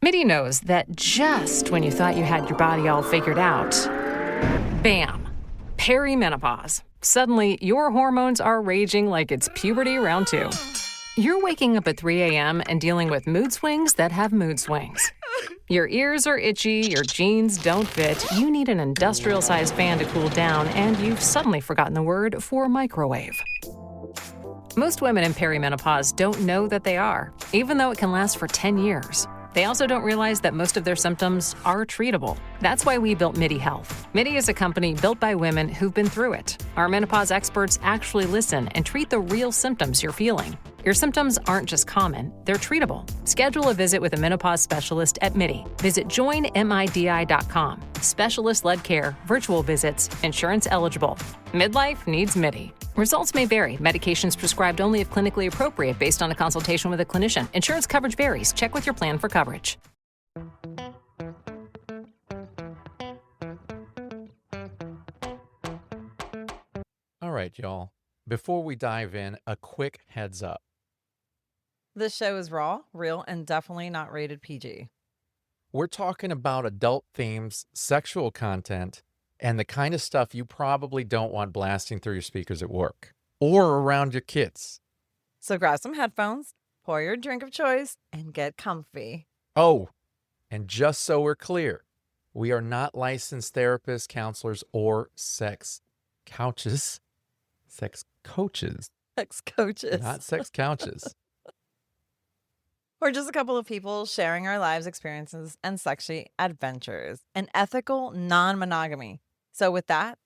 MIDI knows that just when you thought you had your body all figured out, bam, perimenopause. Suddenly, your hormones are raging like it's puberty round 2. You're waking up at 3 a.m. and dealing with mood swings that have mood swings. Your ears are itchy, your jeans don't fit, you need an industrial-sized fan to cool down, and you've suddenly forgotten the word for microwave. Most women in perimenopause don't know that they are, even though it can last for 10 years. They also don't realize that most of their symptoms are treatable. That's why we built MIDI Health. MIDI is a company built by women who've been through it. Our menopause experts actually listen and treat the real symptoms you're feeling. Your symptoms aren't just common, they're treatable. Schedule a visit with a menopause specialist at MIDI. Visit joinmidi.com. Specialist-led care, virtual visits, insurance eligible. Midlife needs MIDI. Results may vary. Medications prescribed only if clinically appropriate based on a consultation with a clinician. Insurance coverage varies. Check with your plan for coverage. All right, y'all. Before we dive in, a quick heads up. This show is raw, real, and definitely not rated PG. We're talking about adult themes, sexual content, and the kind of stuff you probably don't want blasting through your speakers at work or around your kids. So grab some headphones, pour your drink of choice, and get comfy. Oh, and just so we're clear, we are not licensed therapists, counselors, or sex coaches. Sex coaches. Sex coaches. Not sex couches. We're just a couple of people sharing our lives, experiences, and sexy adventures. An ethical non-monogamy. So with that,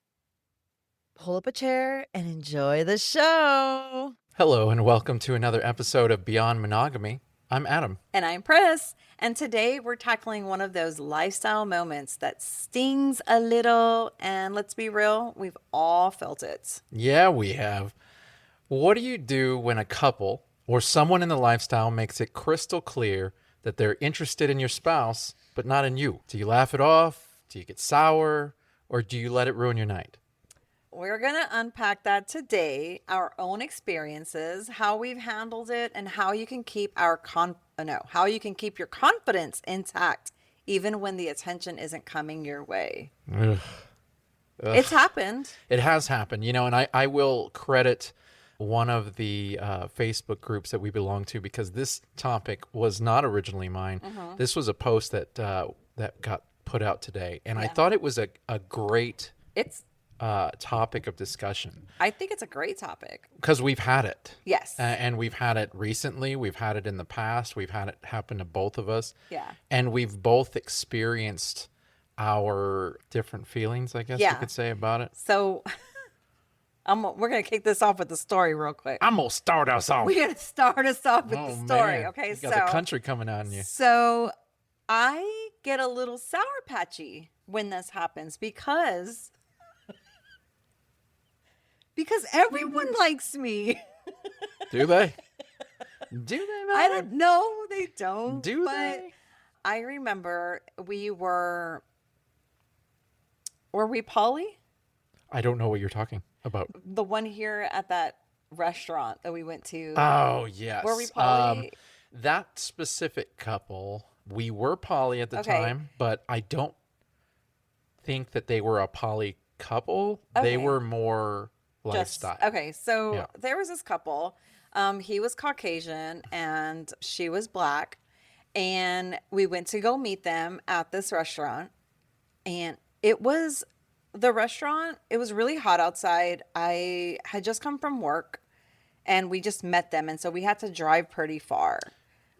pull up a chair and enjoy the show. Hello, and welcome to another episode of Beyond Monogamy. I'm Adam. And I'm Pris. And today we're tackling one of those lifestyle moments that stings a little. And let's be real, we've all felt it. Yeah, we have. What do you do when a couple or someone in the lifestyle makes it crystal clear that they're interested in your spouse, but not in you? Do you laugh it off? Do you get sour? Or do you let it ruin your night? We're going to unpack that today, our own experiences, how we've handled it, and how you can keep your confidence intact even when the attention isn't coming your way. Ugh. It's happened. It has happened, and I will credit one of the Facebook groups that we belong to because this topic was not originally mine. Mm-hmm. This was a post that got put out today, and I thought it was a great topic of discussion. I think it's a great topic. Because we've had it. Yes. And we've had it recently. We've had it in the past. We've had it happen to both of us. Yeah. And we've both experienced our different feelings, I guess you could say, about it. So we're going to kick this off with the story real quick. I'm going to start us off. We're going to start us off with the story. Man. Okay, you got the country coming on you. So I get a little sour patchy when this happens because everyone likes me. Do they? Do they not? I don't know. They don't. Do they? I remember were we poly? I don't know what you're talking about. The one here at that restaurant that we went to. Oh, yes. Were we poly? That specific couple, we were poly at the time, but I don't think that they were a poly couple. Okay. They were more lifestyle. So there was this couple. He was Caucasian and she was Black. And we went to go meet them at this restaurant. And it was really hot outside. I had just come from work and we just met them. And so we had to drive pretty far.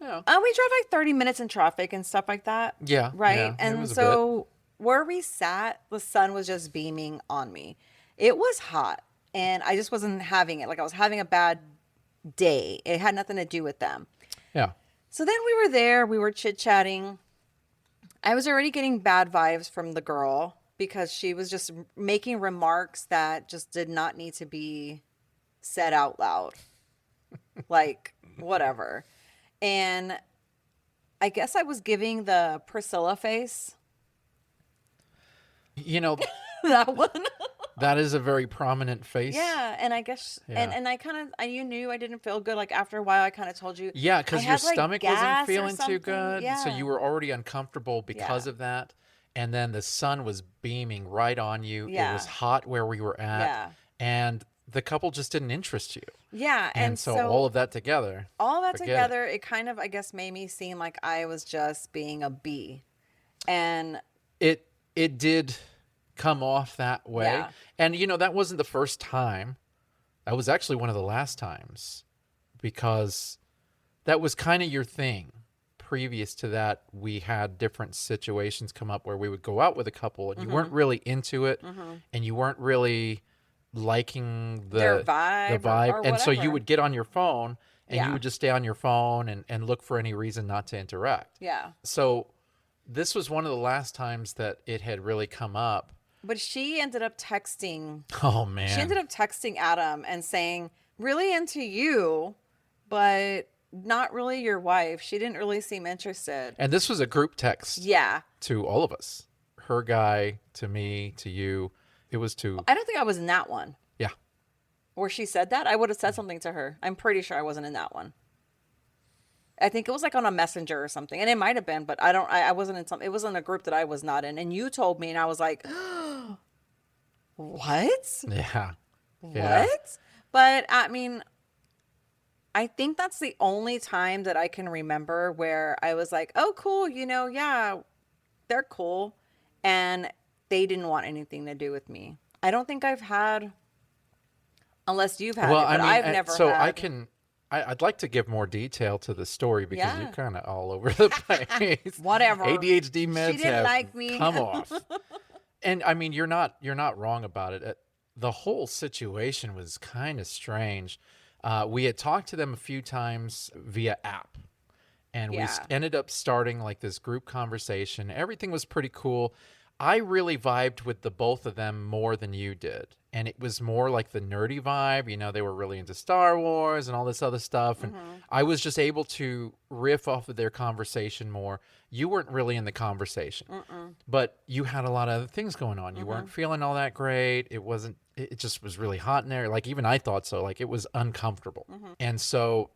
Yeah. We drove like 30 minutes in traffic and stuff like that. Yeah. Right. Yeah, and so where we sat, the sun was just beaming on me. It was hot and I just wasn't having it. Like I was having a bad day. It had nothing to do with them. Yeah. So then we were there, we were chit-chatting. I was already getting bad vibes from the girl because she was just making remarks that just did not need to be said out loud. Like, whatever. And I guess I was giving the Priscilla face. You know, that one. That is a very prominent face. Yeah, and I guess, and I kind of, you knew I didn't feel good. Like after a while, I kind of told you. Yeah, I because your had, like, stomach gas wasn't or feeling too something. good. So Yeah. you were already uncomfortable because Yeah. of that. And then the sun was beaming right on you. It Yeah. was hot where we were at. Yeah. And the couple just didn't interest you. Yeah, And so all of that together. all that forget it. together, it kind of, I guess, made me seem like I was just being a bee, and It did come off that way. Yeah. And that wasn't the first time. That was actually one of the last times, because that was kind of your thing. Previous to that, we had different situations come up where we would go out with a couple and you weren't really into it, and you weren't really liking Their vibe or and so you whatever. would get on your phone and you Yeah. would just stay on your phone and look for any reason not to interact. yeah. So this was one of the last times that it had really come up. But she ended up texting. Oh man. She ended up texting Adam and saying, "Really into you, but not really your wife." She didn't really seem interested. And this was a group text Yeah. to all of us. Her guy, to me, to you. It was to I don't think I was in that one. yeah. Where she said that, I would have said something to her. I'm pretty sure I wasn't in that one. I think it was like on a messenger or something, and it might have been, but I don't. I wasn't in some. It was in a group that I was not in, and you told me, and I was like, "What? Yeah. Yeah. What?" But I mean, I think that's the only time that I can remember where I was like, "Oh, cool, yeah, they're cool," and they didn't want anything to do with me. I don't think I've had, unless you've had it, but I've never so had. I'd like to give more detail to the story because Yeah. you're kind of all over the place. Whatever. ADHD meds She didn't have like me. come off. And I mean, you're not wrong about it. The whole situation was kind of strange. We had talked to them a few times via app, and we Yeah. ended up starting like this group conversation. Everything was pretty cool. I really vibed with the both of them more than you did. And it was more like the nerdy vibe. They were really into Star Wars and all this other stuff. And I was just able to riff off of their conversation more. You weren't really in the conversation, but you had a lot of other things going on. You weren't feeling all that great. It just was really hot in there. Like even I thought so, like it was uncomfortable. And so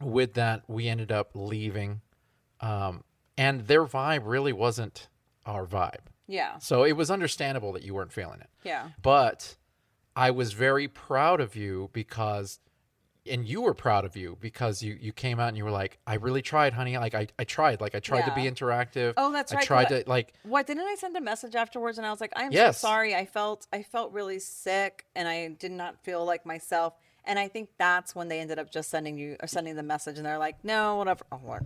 with that, we ended up leaving. And their vibe really wasn't our vibe. Yeah. So it was understandable that you weren't feeling it. Yeah. But I was very proud of you and you were proud of you because you came out and you were like, I really tried, honey. Like I tried to be Yeah. interactive. Oh, that's right. I tried to like, What, didn't I send a message afterwards and I was like, I'm so Yes. sorry. I felt really sick and I did not feel like myself. And I think that's when they ended up just sending the message and they're like, no, whatever. Oh, what?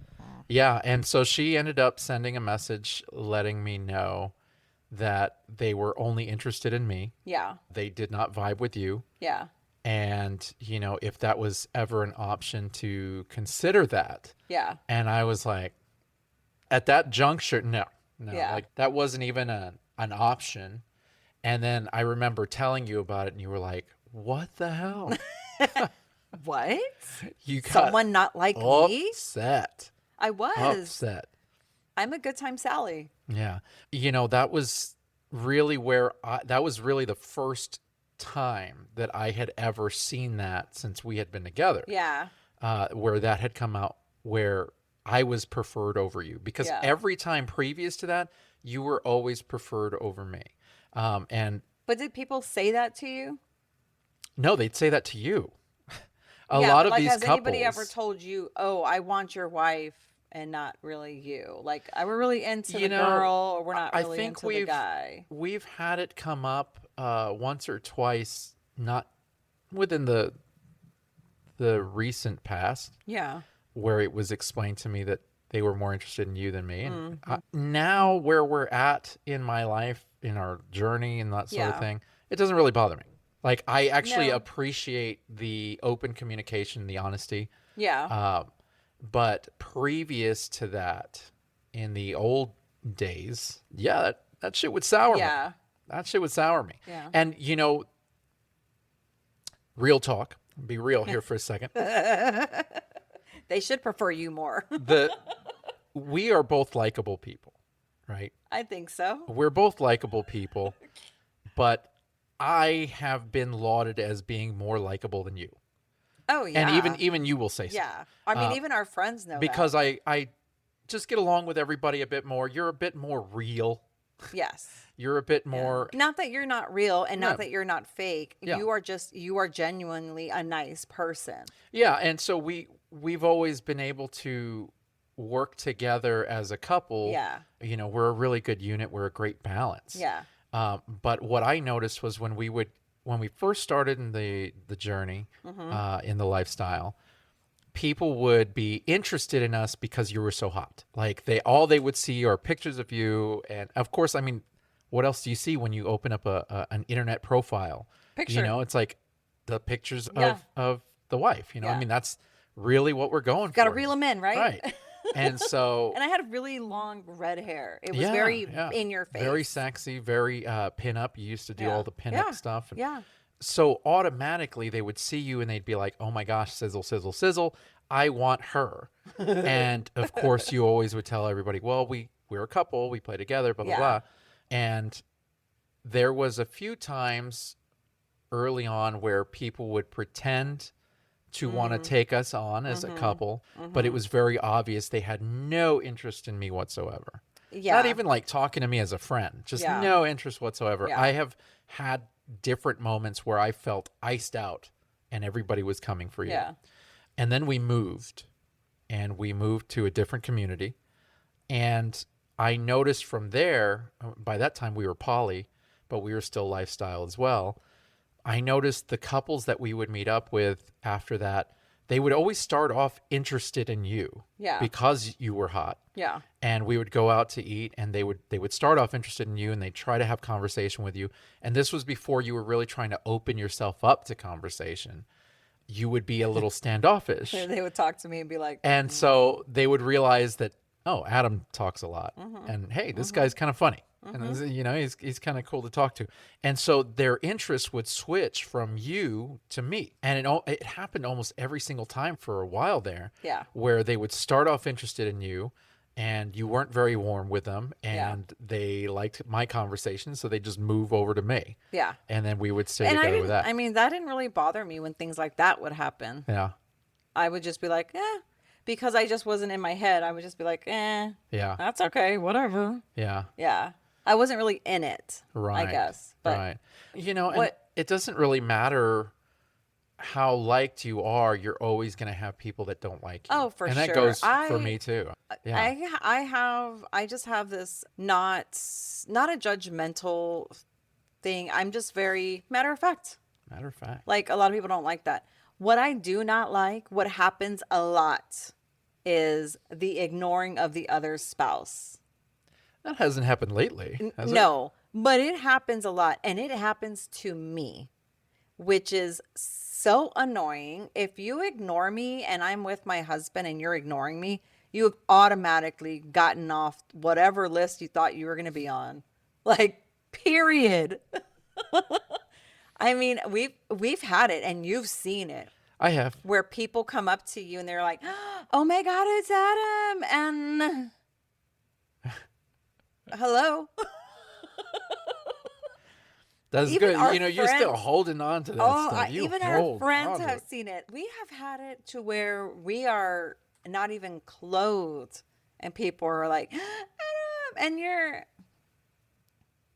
yeah. And so she ended up sending a message letting me know that they were only interested in me. Yeah. They did not vibe with you. Yeah. And, if that was ever an option to consider that. Yeah. And I was like, at that juncture, no, Yeah. like that wasn't even an option. And then I remember telling you about it and you were like, what the hell? What? You got Someone not like me? upset. I was. Upset. I'm a good time Sally. Yeah. That was really that was really the first time that I had ever seen that since we had been together. Yeah. Where that had come out, where I was preferred over you. Because Yeah. every time previous to that, you were always preferred over me. But did people say that to you? No, they'd say that to you. A Yeah, lot but, of like, these has couples. anybody ever told you, oh, I want your wife and not really you? Like, we're really into the girl or we're not I really think into the guy. we've had it come up once or twice, not within the recent past, Yeah. where it was explained to me that they were more interested in you than me. And Mm-hmm. now where we're at in my life, in our journey and that sort of Yeah. thing, it doesn't really bother me. Like I actually No. appreciate the open communication, the honesty. Yeah. But previous to that, in the old days, yeah, that shit would sour me. Yeah. That shit would sour me. Yeah. And real talk, be real here for a second. They should prefer you more. We are both likable people, right? I think so. We're both likable people, but I have been lauded as being more likable than you. Oh yeah. And even you will say so. Yeah. I mean, even our friends know because that. I just get along with everybody a bit more. You're a bit more real. Yes. You're a bit Yeah. more. Not that you're not real and No. not that you're not fake. Yeah. You are genuinely a nice person. Yeah, and so we've always been able to work together as a couple. Yeah. You know, we're a really good unit. We're a great balance. Yeah. But what I noticed was when we first started in the journey, in the lifestyle, people would be interested in us because you were so hot. Like all they would see are pictures of you, and of course, I mean, what else do you see when you open up an internet profile? Picture. You know, it's like the pictures Yeah. of the wife. You know, I Yeah. mean, that's really what we're going Got to for. reel them in, right? Right. And so, And I had really long red hair. It was yeah, very yeah. in your face. Very sexy, very pin-up. You used to do all the pin-up stuff. And Yeah. so automatically they would see you and they'd be like, oh my gosh, sizzle, sizzle, sizzle. I want her. And of course, you always would tell everybody, well, we're a couple. We play together, blah, blah, Yeah. blah. And there was a few times early on where people would pretend to want to take us on as a couple, but it was very obvious they had no interest in me whatsoever. Yeah. Not even like talking to me as a friend, just Yeah. no interest whatsoever. Yeah. I have had different moments where I felt iced out and everybody was coming for you. Yeah. And then we moved to a different community. And I noticed from there, by that time we were poly, but we were still lifestyle as well. I noticed the couples that we would meet up with after that, they would always start off interested in you. Yeah. Because you were hot. Yeah. And we would go out to eat and they would start off interested in you and they'd try to have conversation with you. And this was before you were really trying to open yourself up to conversation. You would be a little standoffish. They would talk to me and be like, And so they would realize that, oh, Adam talks a lot. And hey, this guy's kind of funny. And this, you know, he's kind of cool to talk to. And so their interest would switch from you to me. And it happened almost every single time for a while there. Yeah. Where they would start off interested in you and you weren't very warm with them Yeah. and they liked my conversation. So they just move over to me. yeah. And then we would stay And together with that. I mean, that didn't really bother me when things like that would happen. Yeah. I would just be like, because I just wasn't in my head. I would just be like, Yeah. that's okay, whatever. Yeah. Yeah. I wasn't really in it, Right. I guess. But right. You know, and what- it doesn't really matter how liked you are. You're always going to have people that don't like you. Oh, for and sure. that goes for me too. Yeah. I just have this not a judgmental thing. I'm just very matter of fact. Matter of fact. Like a lot of people don't like that. What I do not like, what happens a lot, is the ignoring of the other spouse. That hasn't happened lately. Has it? No, but it happens a lot, and it happens to me, which is so annoying. If you ignore me and I'm with my husband and you're ignoring me, you have automatically gotten off whatever list you thought you were going to be on. Like, period. I mean, we've had it, and you've seen it, I have. where people come up to you and they're like, "Oh my God, it's Adam!" and hello. That's Even good. our You know, you're still friends- holding on to that Oh, stuff. You even our hold friends on to have it. seen it. We have had it to where we are not even clothed, and people are like, "Adam," and you're,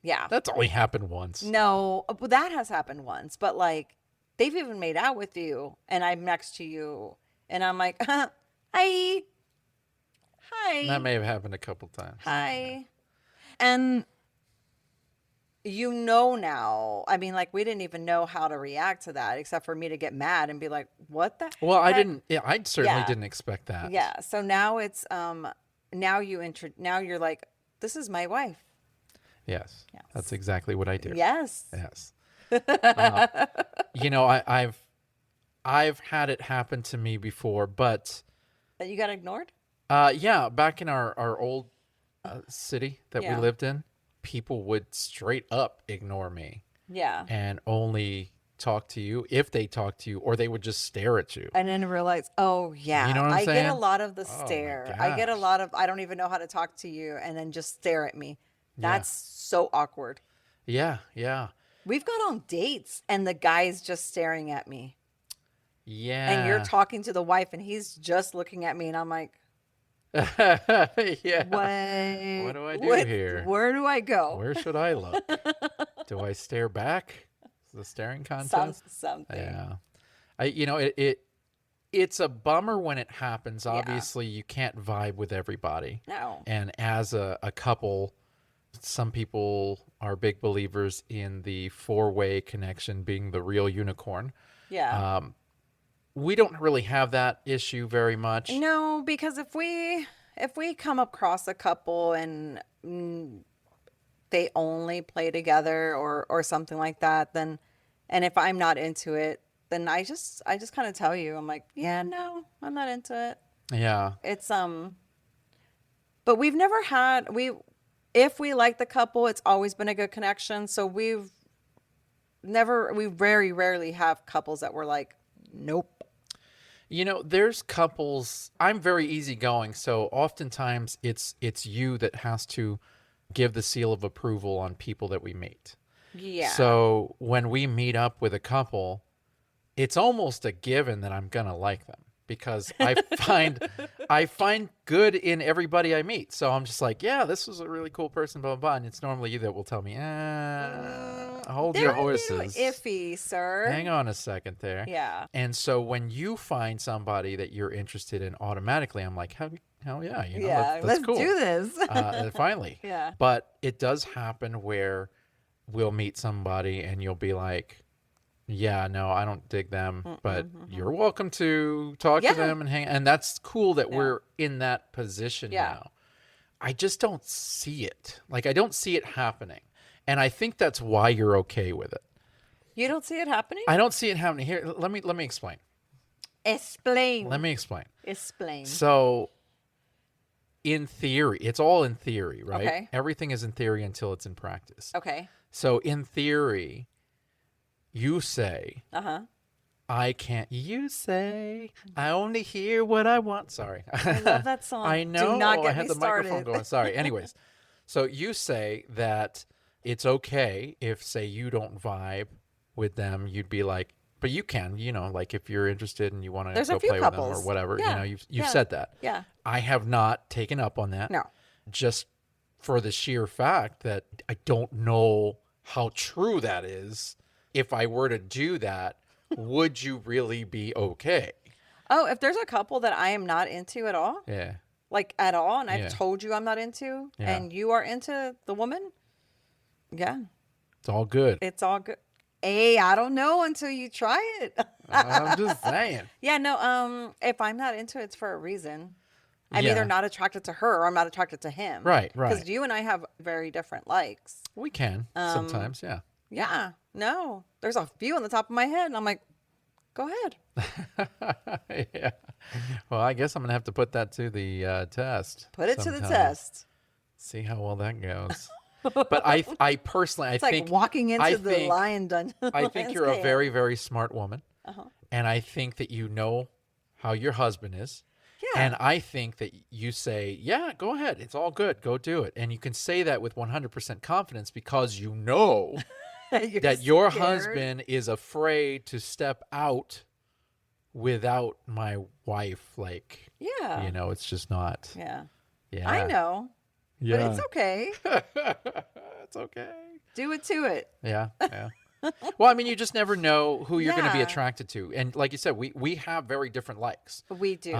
yeah. That's only happened once. No, well, that has happened once, but like they've even made out with you, and I'm next to you, and I'm like, hi, hi, That may have happened a couple times. hi, and you know now. I mean, like we didn't even know how to react to that, except for me to get mad and be like, what the? Well, I heck? didn't. Yeah, I certainly Yeah. didn't expect that. Yeah. So now it's now you're like, this is my wife. Yes. Yes. That's exactly what I did. Yes. Yes. You know, I've had it happen to me before, but That you got ignored? yeah, back in our old city that Yeah. we lived in, people would straight up ignore me Yeah. and only talk to you if they talk to you, or they would just stare at you. And then realize, oh yeah, You know what I'm I get a saying? lot of the Oh, my stare. I get a gosh. lot of I don't even know how to talk to you, and then just stare at me. That's so awkward. Yeah, yeah. We've gone on dates and the guy's just staring at me. Yeah. And you're talking to the wife and he's just looking at me and I'm like, Yeah. what do I do here? Where do I go? Where should I look? Do I stare back? Is it a staring contest? Something. Yeah. It's a bummer when it happens. Obviously, you can't vibe with everybody. No. And as a couple, some people are big believers in the four-way connection being the real unicorn. Yeah. We don't really have that issue very much. No, because if we come across a couple and they only play together or something like that, then, and if I'm not into it, then I just kind of tell you, I'm like, yeah, no, I'm not into it. Yeah. It's but we've never had if we like the couple, it's always been a good connection. So we very rarely have couples that were like, nope. There's couples, I'm very easygoing, so oftentimes it's you that has to give the seal of approval on people that we meet. Yeah. So when we meet up with a couple, it's almost a given that I'm going to like them because I find good in everybody I meet. So I'm just like, yeah, this was a really cool person, blah, blah, blah. And it's normally you that will tell me, hold your horses. Iffy, sir. Hang on a second there. Yeah. And so when you find somebody that you're interested in, automatically I'm like, hell yeah, that's let's cool. do this. Finally. Yeah. But it does happen where we'll meet somebody and you'll be like, yeah, no, I don't dig them, but you're welcome to talk to them and hang. And that's cool that we're in that position now. I just don't see it. Like, I don't see it happening. And I think that's why you're okay with it. You don't see it happening? I don't see it happening. Here, let me explain. Explain. Let me explain. Explain. So, in theory, it's all in theory, right? Okay. Everything is in theory until it's in practice. Okay. So, in theory, you say, I can't. You say, I only hear what I want. Sorry. I love that song. I know. Do not get I had me the started. microphone going. Sorry. Anyways, so you say that it's okay if, say, you don't vibe with them. You'd be like, but you can, like if you're interested and you want to go play with them or whatever, you've said that. Yeah. I have not taken up on that. No. Just for the sheer fact that I don't know how true that is. If I were to do that, would you really be okay? Oh, if there's a couple that I am not into at all, Yeah. like at all, and I've Yeah. told you I'm not into, Yeah. and you are into the woman, yeah, It's all good. it's all good. Hey, I don't know until you try it. I'm just saying. Yeah, no, if I'm not into it, it's for a reason. I'm Yeah. either not attracted to her or I'm not attracted to him. Right. Because you and I have very different likes. We can sometimes, yeah. Yeah, no, there's a few on the top of my head, and I'm like, go ahead. Yeah. Well, I guess I'm gonna have to put that to the test. Put it to the sometime. test. See how well that goes. But I personally, It's think like walking into I the think- lion dungeon. I think you're a very, very smart woman, and I think that you know how your husband is. Yeah. And I think that you say, yeah, go ahead. It's all good. Go do it. And you can say that with 100% confidence because you know that your scared. husband is afraid to step out without my wife. Like, Yeah. it's just not. Yeah. Yeah. I know. Yeah. But it's okay. It's okay. Do it to it. Yeah. Yeah. Well, I mean, you just never know who you're going to be Yeah. attracted to. And like you said, we have very different likes. We do.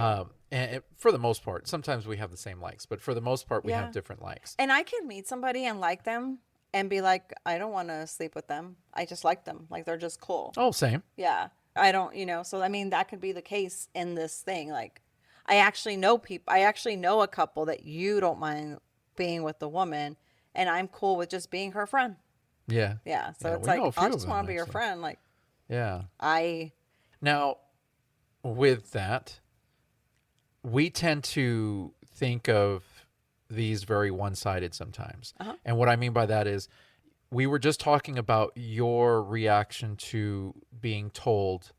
And for the most part, sometimes we have the same likes, but for the most part, we Yeah. have different likes. And I can meet somebody and like them and be like, I don't want to sleep with them. I just like them. Like, they're just cool. Oh, same. Yeah. I don't, so I mean, that could be the case in this thing. Like, I actually know a couple that you don't mind being with the woman, and I'm cool with just being her friend. Yeah. Yeah. So Yeah, it's we know a like, few I of just them, want to be your actually. friend. Like, Yeah. I, Now, with that, we tend to think of these very one-sided sometimes. And what I mean by that is we were just talking about your reaction to being told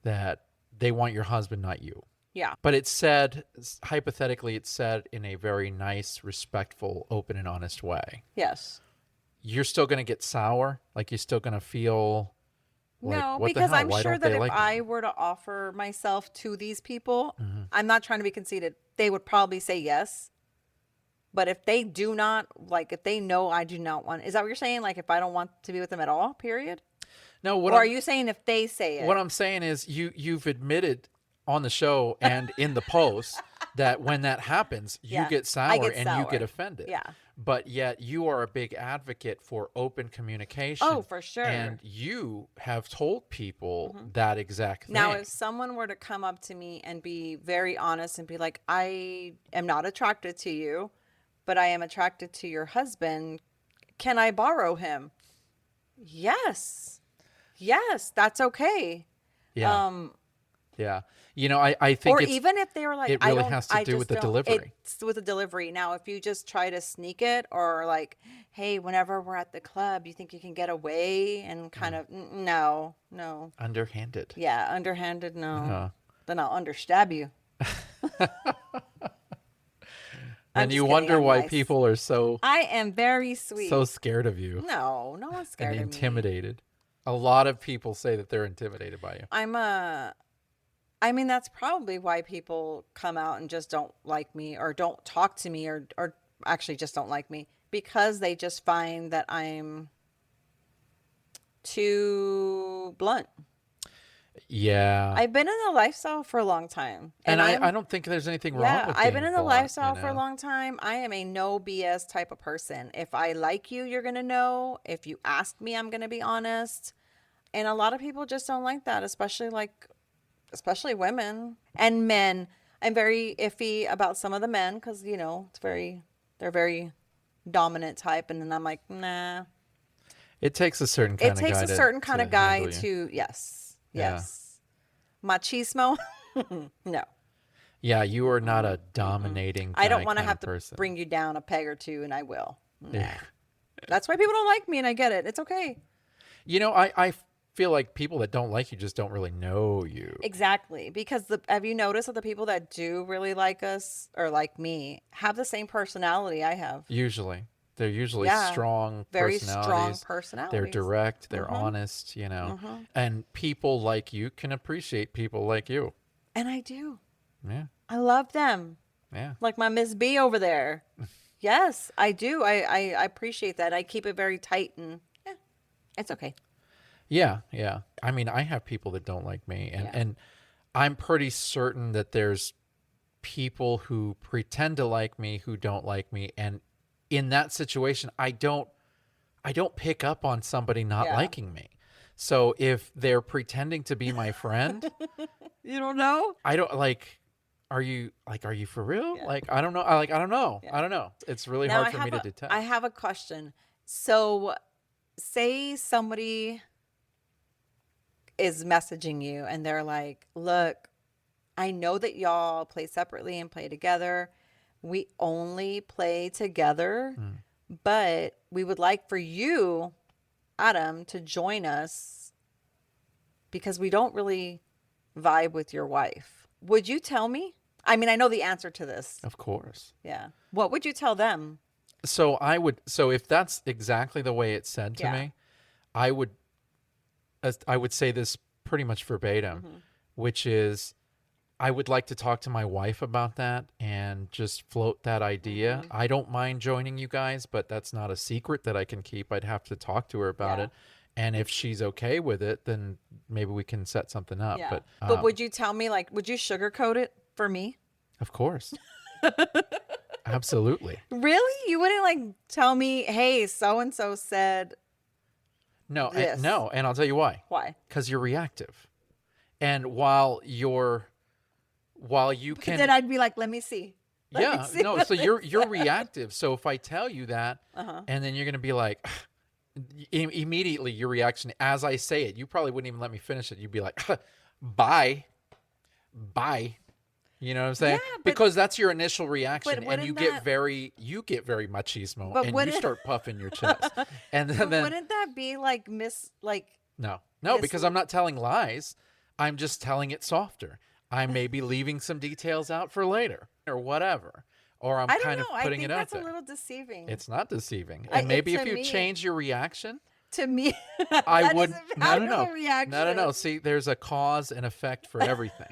that they want your husband, not you. yeah. But it's said, hypothetically, it's said in a very nice, respectful, open and honest way. Yes. you're still going to get sour? Like you're still going to feel like, No, what the because hell? I'm Why sure don't that they if like I me? were to offer myself to these people, Mm-hmm. I'm not trying to be conceited. They would probably say yes. But if they do not, like, if they know I do not want, is that what you're saying? Like, if I don't want to be with them at all, period? No, Or are you saying if they say what it? I'm saying is you've admitted on the show and in the post that when that happens, you Yeah, get I sour get and you get sour. offended. Yeah. But yet you are a big advocate for open communication. Oh, for sure. And you have told people Mm-hmm. that exact thing. Now, if someone were to come up to me and be very honest and be like, I am not attracted to you, but I am attracted to your husband, can I borrow him? Yes. Yes, that's okay. Yeah. Yeah. You know, I think Or it's, even if they were like, it I really don't, has to I do just with the don't, delivery. it's with the delivery. Now, if you just try to sneak it or like, hey, whenever we're at the club, you think you can get away and kind of, no, no. Underhanded. Yeah, underhanded, no. Uh, Then I'll understab you. I'm and you just kidding, wonder I'm why nice. people are so I am very sweet. so scared of you No, no one's and scared of me. intimidated. A lot of people say that they're intimidated by you. I mean, that's probably why people come out and just don't like me or don't talk to me or actually just don't like me because they just find that I'm too blunt. Yeah. I've been in the lifestyle for a long time. And I'm, I don't think there's anything wrong with I've being been in the blunt, lifestyle you for a know? long time. I am a no BS type of person. If I like you, you're going to know. If you ask me, I'm going to be honest. And a lot of people just don't like that, especially women and men. I'm very iffy about some of the men because, you know, they're very dominant type. And then I'm like, nah. It takes a certain It kind of takes guy a certain kind to of guy handle you. to, yes, Yeah. yes. Machismo? No. Yeah, you are not a dominating I don't guy want to kind have of to person. bring you down a peg or two, and I will. Nah. Yeah. That's why people don't like me, and I get it. It's okay. You know, I feel like people that don't like you just don't really know you. Exactly. Because have you noticed that the people that do really like us or like me have the same personality I have? Usually. They're usually Yeah. strong Very strong personalities. They're personalities. direct, they're honest, you know. And people like you can appreciate people like you. And I do. Yeah. I love them. Yeah. Like my Miss B over there. Yes, I do. I appreciate that. I keep it very tight and yeah, it's okay. Yeah, yeah. I mean, I have people that don't like me, and Yeah. and I'm pretty certain that there's people who pretend to like me who don't like me, and in that situation, I don't pick up on somebody not Yeah. liking me. So if they're pretending to be my friend, You don't know? I don't like. Are you for real? Yeah. Like I don't know. I don't know. Yeah. I don't know. It's really Now hard for me to detect. I have a question. So say somebody is messaging you and they're like, look, I know that y'all play separately and play together. We only play together, but we would like for you, Adam, to join us because we don't really vibe with your wife. Would you tell me? I mean, I know the answer to this. Of course. Yeah. What would you tell them? So if that's exactly the way it's said to Yeah. me, I would say this pretty much verbatim, which is I would like to talk to my wife about that and just float that idea. I don't mind joining you guys, but that's not a secret that I can keep. I'd have to talk to her about Yeah. it. And if she's okay with it, then maybe we can set something up. Yeah. But, But would you tell me, like, would you sugarcoat it for me? of course. Absolutely. Really? You wouldn't like tell me, hey, so and so said No, this. no. And I'll tell you why. Why? Because you're reactive. And while you can, Then I'd be like, let me see. Let me yeah, see no. what So they you're said. reactive. So if I tell you that, and then you're gonna be like, immediately your reaction as I say it, you probably wouldn't even let me finish it. You'd be like, bye. You know what I'm saying? Yeah, but- because that's your initial reaction, and wouldn't you that- get very machismo, But and you wouldn't- start puffing your chest, and But then wouldn't that be like no, Miss- because I'm not telling lies. I'm just telling it softer. I may be leaving some details out for later or whatever. or I'm I don't kind know. of I putting think it out that's there. a little deceiving. It's not deceiving. And maybe if to you me- change your reaction, To me, I that would. doesn't No, have no, no. a reaction. No, no, no. See, there's a cause and effect for everything.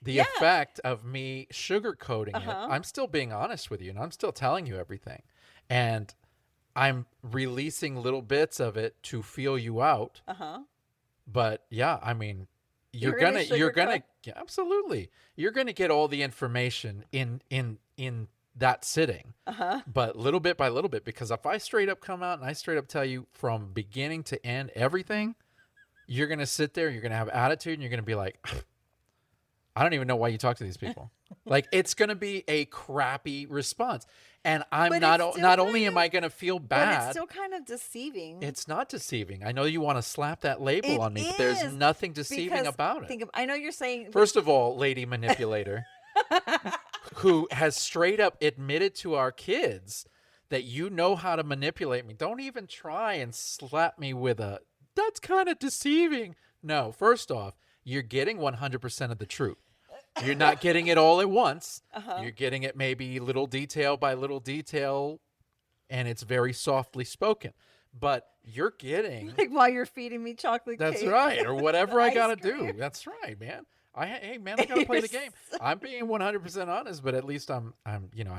The Yeah. effect of me sugarcoating it, Uh-huh. I'm still being honest with you and I'm still telling you everything. And I'm releasing little bits of it to feel you out. Uh-huh. But yeah, I mean, you're gonna gonna sugarcoat- yeah, absolutely. You're gonna get all the information in that sitting. Uh-huh. But little bit by little bit, because if I straight up come out and I straight up tell you from beginning to end everything, you're gonna sit there, you're gonna have attitude, and you're gonna be like, I don't even know why you talk to these people. Like, it's going to be a crappy response. And I'm But not it's still not only kind am of- I going to feel But bad, it's still kind of deceiving. it's not deceiving. I know you want to slap that label It on me, but there's is, nothing deceiving because about it. I know you're saying First of all, lady manipulator, who has straight up admitted to our kids that you know how to manipulate me. Don't even try and slap me with a, that's kind of deceiving. No, first off, you're getting 100% of the truth. You're not getting it all at once. You're getting it maybe little detail by little detail, and it's very softly spoken. But you're getting... like while you're feeding me chocolate That's cake. right, or whatever I Ice gotta cream. do. That's right, man. Hey, man, I gotta play the game. I'm being 100% honest, but at least I'm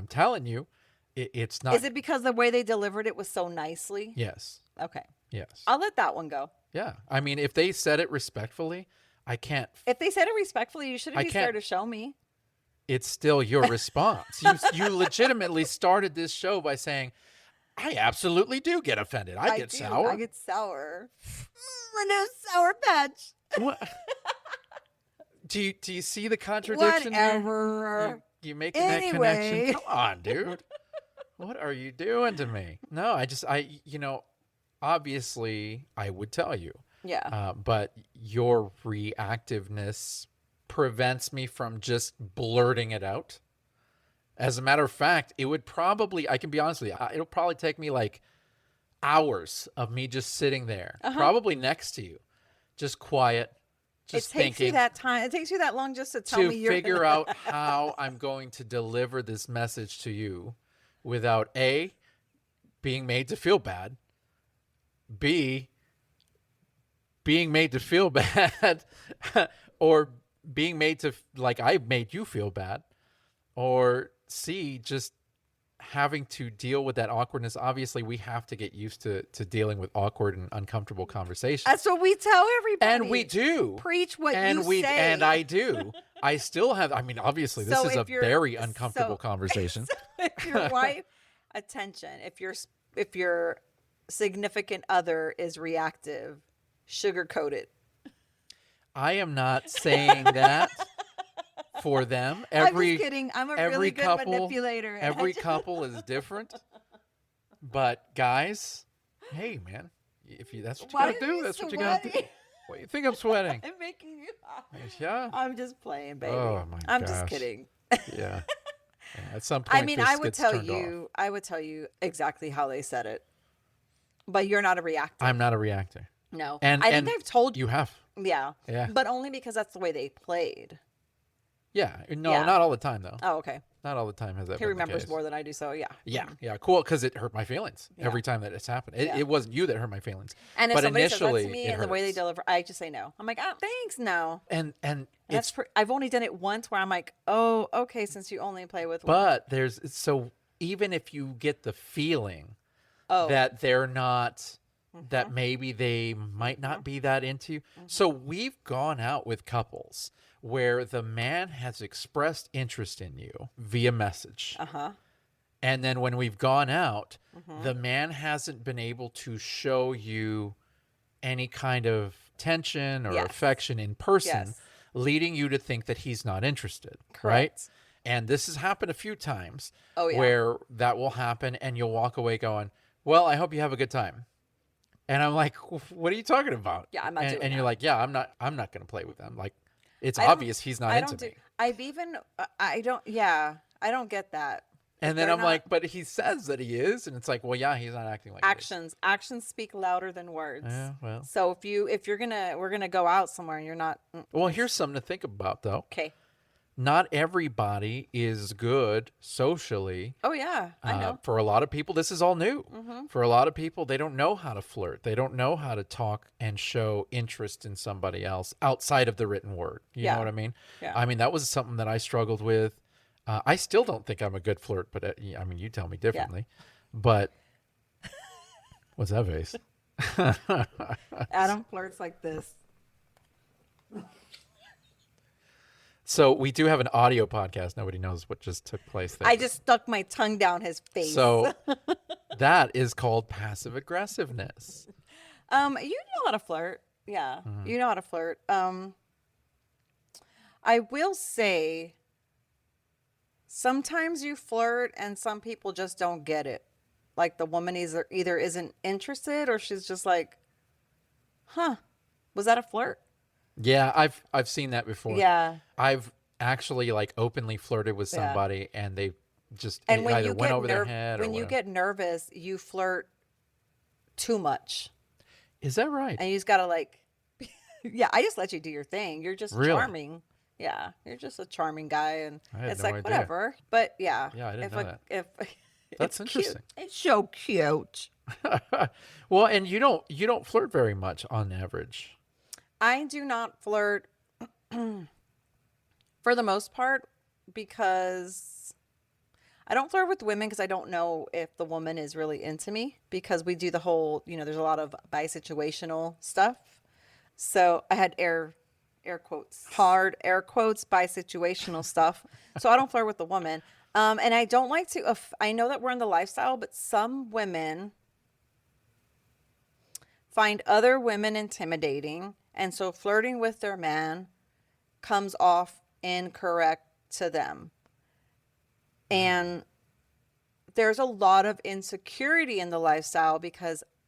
telling you, it's not. Is it because the way they delivered it was so nicely? Yes, Okay. yes, I'll let that one go. yeah. I mean, if they said it respectfully, I can't. If they said it respectfully, you should I at least there can't- to show me. It's still your response. You legitimately started this show by saying, "I absolutely do get offended. I get do. sour." I get sour. A new sour patch. What? Do you see the contradiction there? Whatever. You making that connection? Anyway. Come on, dude. What are you doing to me? No, obviously I would tell you. Yeah. But your reactiveness prevents me from just blurting it out. As a matter of fact, it would probably, I can be honest with you, it'll probably take me like hours of me just sitting there, probably next to you, just quiet, just it takes thinking you that time. It takes you that long just to tell to me you're figure out how I'm going to deliver this message to you without A, being made to feel bad, B, being made to feel bad, or being made to, like I made you feel bad, or C, just having to deal with that awkwardness. Obviously, we have to get used to dealing with awkward and uncomfortable conversations. That's what we tell everybody. And we do. Preach what and you we say. and I do. I still have. I mean, obviously, this So is a if you're- very uncomfortable so- conversation. If your wife, attention, if your significant other is reactive, sugarcoat it. I am not saying that for them. I'm just kidding. I'm a really good couple, manipulator. Every couple is different. But guys, hey man, if that's what you Why gotta are do, you that's what you gotta do. sweating? What, you think I'm sweating? I'm making you. Yeah. I'm just playing, baby. Oh, my I'm just gosh. kidding. Yeah. At some point, I mean, this I would gets tell turned you. off. I would tell you exactly how they said it, but you're not a reactive. I'm not a reactor. No, And I think I've told you. You have. Yeah. Yeah. But only because that's the way they played. Yeah. No, Yeah. not all the time though. Oh, okay. Not all the time has that He been the remembers case. more than I do, so yeah. Yeah, yeah, cool. Because it hurt my feelings every time that it's happened. It, Yeah. it wasn't you that hurt my feelings. And if but somebody says that initially, to me it and the way they hurts. deliver, I just say no. I'm like, oh, thanks, no. and That's it's I've only done it once where I'm like, oh, okay, since you only play with one. but there's so even if you get the feeling Oh. that they're not that maybe they might not be that into you. So we've gone out with couples where the man has expressed interest in you via message. And then when we've gone out, the man hasn't been able to show you any kind of tension or Yes. affection in person, Yes. leading you to think that he's not interested. Correct. Right? And this has happened a few times Oh, yeah. where that will happen and you'll walk away going, well, I hope you have a good time. And I'm like, what are you talking about? Yeah, I'm not doing And you're that. like, yeah, I'm not going to play with them. Like, it's I don't- obvious he's not I into don't do, me. I've even, I don't get that. And then They're I'm not- like, but he says that he is, and it's like, well, yeah, he's not acting like this. Actions speak louder than words. Yeah, well. So if we're gonna go out somewhere and you're not, Well, here's something to think about, though. okay. not everybody is good socially. Oh yeah, I know. For a lot of people, this is all new. For a lot of people, they don't know how to flirt. They don't know how to talk and show interest in somebody else outside of the written word. You know what I mean? Yeah. I mean, that was something that I struggled with. I still don't think I'm a good flirt, but I mean, you tell me differently. But what's that face? Adam flirts like this. So we do have an audio podcast. Nobody knows what just took place there. I just stuck my tongue down his face. So that is called passive aggressiveness. You know how to flirt. Yeah, you know how to flirt. I will say, sometimes you flirt and some people just don't get it. Like the woman either isn't interested or she's just like, huh, was that a flirt? Yeah, I've seen that before. Yeah. I've actually like openly flirted with somebody and they just And when either you went get over their head or when you whatever. get nervous, you flirt too much. Is that right? And you just gotta like, yeah, I just let you do your thing. You're just Really? charming. Yeah, you're just a charming guy, and I had it's no like idea. whatever. But yeah, Yeah, I didn't know that. If That's it's cute. interesting. It's so cute. Well, and you don't flirt very much on average. I do not flirt for the most part because I don't flirt with women because I don't know if the woman is really into me because we do the whole, there's a lot of bisituational stuff. So I had air quotes, hard air quotes, bisituational stuff. So I don't flirt with the woman. And I don't like to, I know that we're in the lifestyle, but some women find other women intimidating. And so flirting with their man comes off incorrect to them. And there's a lot of insecurity in the lifestyle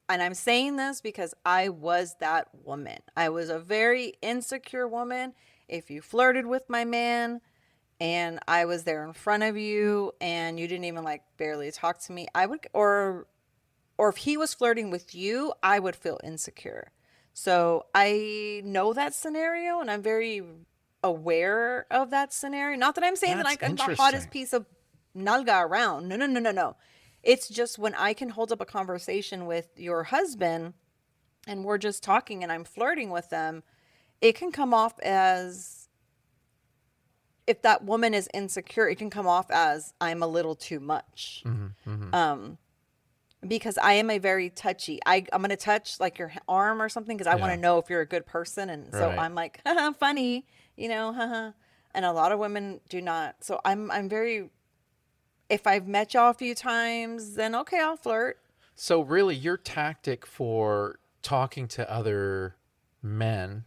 and I'm saying this because I was that woman. I was a very insecure woman. If you flirted with my man and I was there in front of you and you didn't even like barely talk to me, I would, or if he was flirting with you, I would feel insecure. So I know that scenario and I'm very aware of that scenario. Not that I'm saying that I'm the hottest piece of nalga around. No. It's just when I can hold up a conversation with your husband and we're just talking and I'm flirting with them, it can come off as, if that woman is insecure, it can come off as I'm a little too much. Because I am a very touchy. I'm going to touch like your arm or something because I want to know if you're a good person. And so I'm like, haha, funny, haha. And a lot of women do not. So I'm very, if I've met y'all a few times, then okay, I'll flirt. So really your tactic for talking to other men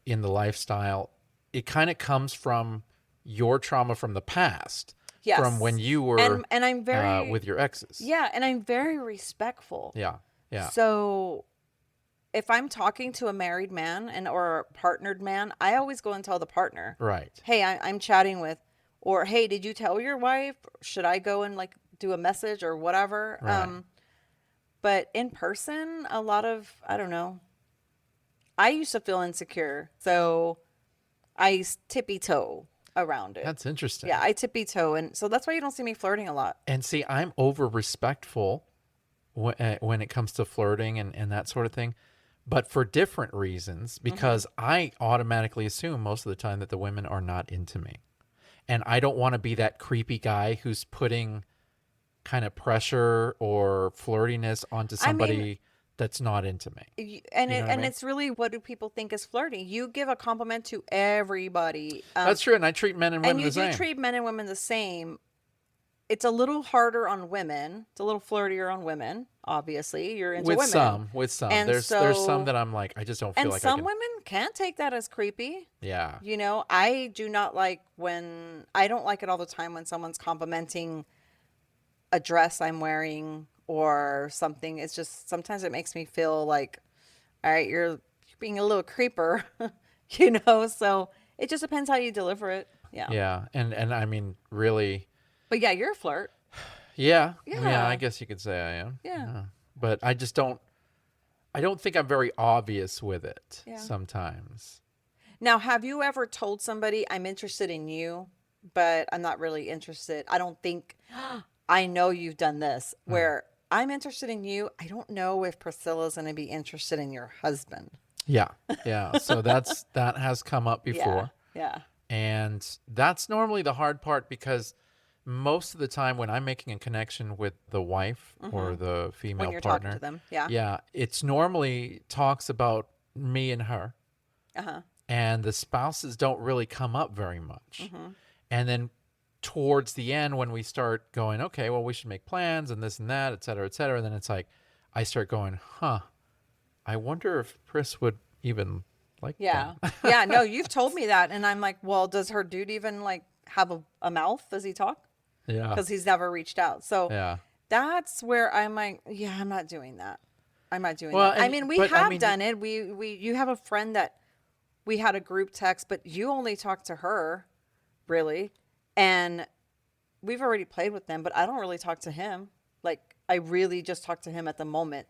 in the lifestyle, it kind of comes from your trauma from the past. Yes. From when you were and I'm very with your exes. Yeah, and I'm very respectful. Yeah. So if I'm talking to a married man or a partnered man, I always go and tell the partner. Right. Hey, I'm chatting with, or hey, did you tell your wife? Should I go and like do a message or whatever? Right. But in person, a lot of, I don't know. I used to feel insecure, so I tippy toe around it. That's interesting. Yeah, I tippy toe, and so that's why you don't see me flirting a lot. And see, I'm over respectful when it comes to flirting and that sort of thing, but for different reasons, because I automatically assume most of the time that the women are not into me. And I don't want to be that creepy guy who's putting kind of pressure or flirtiness onto somebody that's not into me. It's really, what do people think is flirting? You give a compliment to everybody. That's true, and I treat men and women the same. And you do treat men and women the same. It's a little harder on women. It's a little flirtier on women. Obviously, you're into women. With some. And there's some that I'm like, I just don't feel like I can. And some women can't take that as creepy. Yeah. I do not like I don't like it all the time when someone's complimenting a dress I'm wearing or something. It's just, sometimes it makes me feel like, all right, you're being a little creeper, so it just depends how you deliver it. Yeah. Yeah. And I mean, really. But yeah, you're a flirt. Yeah. Yeah. I guess you could say I am. Yeah. But I just don't think I'm very obvious with it sometimes. Now, have you ever told somebody, I'm interested in you, but I'm not really interested? I don't think, I know you've done this, where I'm interested in you. I don't know if Priscilla's going to be interested in your husband. Yeah. Yeah. So that has come up before. Yeah. And that's normally the hard part because most of the time when I'm making a connection with the wife or the female When you're partner, talking to them. Yeah. yeah, it's normally talks about me and her. Uh-huh. And the spouses don't really come up very much. And then towards the end, when we start going, okay, well, we should make plans and this and that, et cetera, then it's like, I start going, I wonder if Pris would even like Yeah. that. Yeah. No, you've told me that. And I'm like, well, does her dude even like have a mouth? Does he talk? Yeah. Because he's never reached out. So Yeah. that's where I'm like, yeah, I'm not doing that. I'm not doing Well, that. I and- mean, we but, I have mean, done it. You have a friend that we had a group text, but you only talk to her, really. And we've already played with them, but I don't really talk to him. Like, I really just talk to him at the moment.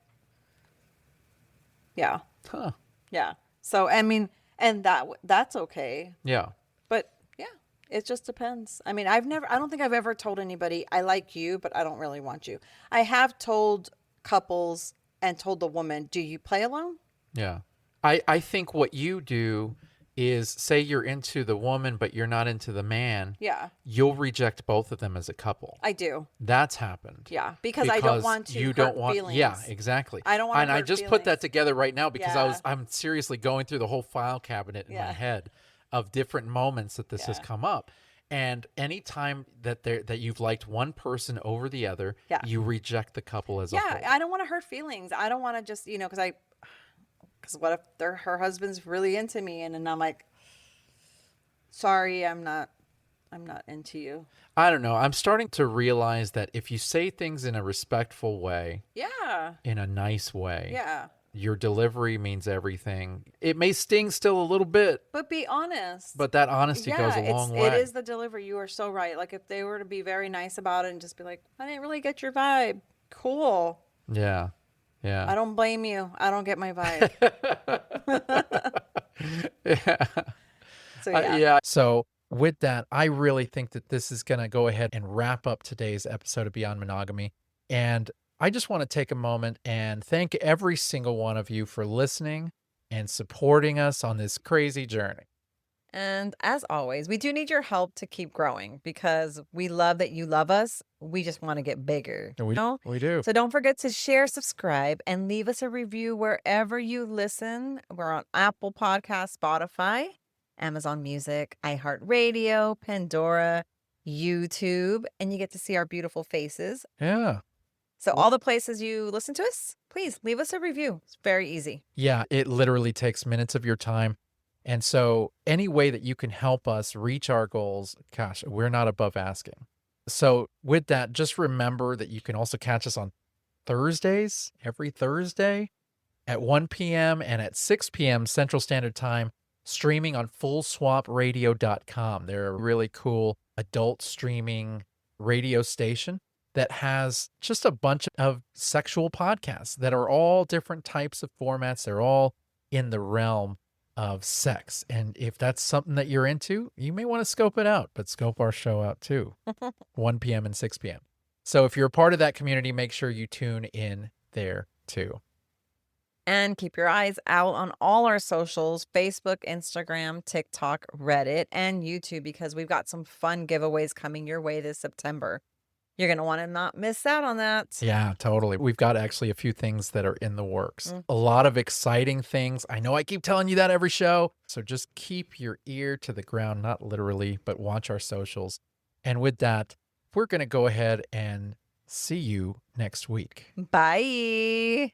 Yeah. Huh. Yeah. So, I mean, and that's okay. Yeah. But yeah, it just depends. I mean, I don't think I've ever told anybody, I like you, but I don't really want you. I have told couples and told the woman, do you play alone? Yeah. I think what you do is say you're into the woman, but you're not into the man. Yeah, You'll reject both of them as a couple. I do. That's happened. Yeah, because I don't want to you hurt don't want, feelings. Yeah, exactly. I don't want to And I hurt just put that feelings. together right now because Yeah. I'm seriously going through the whole file cabinet in my Yeah. head of different moments that this has Yeah. come up. And anytime that you've liked one person over the other, Yeah. you reject the couple as a Yeah, whole. I don't want to hurt feelings. I don't want to just, because what if her husband's really into me and I'm like, sorry, I'm not into you. I don't know. I'm starting to realize that if you say things in a respectful way, Yeah. in a nice way, Yeah. your delivery means everything. It may sting still a little bit, But be honest. but that honesty goes a long way. It is the delivery. You are so right. Like if they were to be very nice about it and just be like, I didn't really get your vibe. Cool. Yeah. Yeah. I don't blame you. I don't get my vibe. So yeah. So with that, I really think that this is going to go ahead and wrap up today's episode of Beyond Monogamy. And I just want to take a moment and thank every single one of you for listening and supporting us on this crazy journey. And as always, we do need your help to keep growing because we love that you love us. We just want to get bigger. We do. So don't forget to share, subscribe, and leave us a review wherever you listen. We're on Apple Podcasts, Spotify, Amazon Music, iHeartRadio, Pandora, YouTube, and you get to see our beautiful faces. Yeah. So all the places you listen to us, please leave us a review. It's very easy. Yeah. It literally takes minutes of your time. And so any way that you can help us reach our goals, gosh, we're not above asking. So with that, just remember that you can also catch us on Thursdays, every Thursday at 1 p.m. and at 6 p.m. Central Standard Time, streaming on fullswapradio.com. They're a really cool adult streaming radio station that has just a bunch of sexual podcasts that are all different types of formats. They're all in the realm of sex. And if that's something that you're into, you may want to scope it out, but scope our show out too. 1 p.m. and 6 p.m. So if you're a part of that community, make sure you tune in there too. And keep your eyes out on all our socials, Facebook, Instagram, TikTok, Reddit, and YouTube, because we've got some fun giveaways coming your way this September. You're going to want to not miss out on that. Yeah, totally. We've got actually a few things that are in the works. A lot of exciting things. I know I keep telling you that every show. So just keep your ear to the ground, not literally, but watch our socials. And with that, we're going to go ahead and see you next week. Bye.